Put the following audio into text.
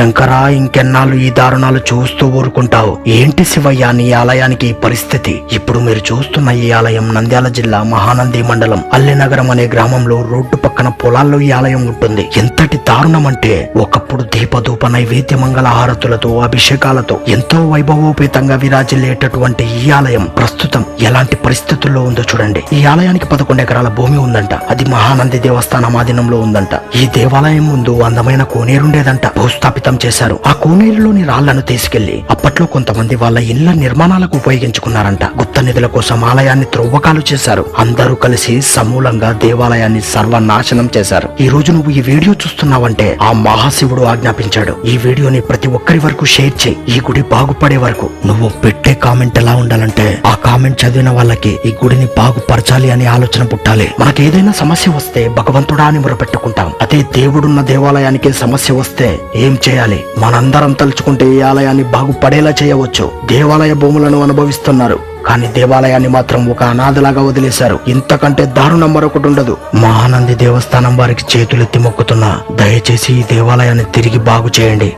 శంకరా, ఇంకెన్నాళ్ళు ఈ దారుణాలు చూస్తూ ఊరుకుంటావు? ఏంటి శివయ్య నీ ఆలయానికి ఈ పరిస్థితి? ఇప్పుడు మీరు చూస్తున్న ఈ ఆలయం నంద్యాల జిల్లా మహానంది మండలం అల్లెనగరం అనే గ్రామంలో రోడ్డు పక్కన పొలాల్లో ఈ ఆలయం ఉంటుంది. ఎంతటి దారుణం అంటే ఒకప్పుడు దీపధూప నైవేద్య మంగళహారతులతో అభిషేకాలతో ఎంతో వైభవోపేతంగా విరాజిల్లేటటువంటి ఈ ఆలయం ప్రస్తుతం ఎలాంటి పరిస్థితుల్లో ఉందో చూడండి. ఈ ఆలయానికి 11 ఎకరాల భూమి ఉందంట. అది మహానంది దేవస్థానం ఆధీనంలో ఉందంట. ఈ దేవాలయం ముందు అందమైన కోనేరుండేదంట. భూస్థాపితం చేశారు. ఆ కోనేరులోని రాళ్లను తీసుకెళ్లి అప్పట్లో కొంతమంది వాళ్ళ ఇళ్ల నిర్మాణాలకు ఉపయోగించుకున్నారంట. గుప్త నిధుల కోసం ఆలయాన్ని త్రవ్వకాలు చేశారు. అందరూ కలిసి సమూలంగా దేవాలయాన్ని సర్వనాశనం చేశారు. ఈ రోజు నువ్వు ఈ వీడియో చూస్తున్నావంటే ఆ మహాశివుడు ఆజ్ఞాపించాడు. ఈ వీడియోని ప్రతి ఒక్కరి వరకు షేర్ చేయి. ఈ గుడి బాగుపడే వరకు. నువ్వు పెట్టే కామెంట్ ఎలా ఉండాలంటే ఆ కామెంట్ చదివిన వాళ్ళకి ఈ గుడిని బాగుపరచాలి అనే ఆలోచన పుట్టాలి. మనకి ఏదైనా సమస్య వస్తే భగవంతుడా అని మొరపెట్టుకుంటాం. అదే దేవుడున్న దేవాలయానికి సమస్య వస్తే ఏం చేయాలి? మనందరం తలుచుకుంటే ఈ ఆలయాన్ని బాగుపడేలా చేయవచ్చు. దేవాలయ భూములను అనుభవిస్తున్నారు, కానీ దేవాలయాన్ని మాత్రం ఒక అనాథలాగా వదిలేశారు. ఇంతకంటే దారుణం మరొకటి ఉండదు. మహానంది దేవస్థానం వారికి చేతులెత్తి మొక్కుతున్నా, దయచేసి ఈ దేవాలయాన్ని తిరిగి బాగు చేయండి.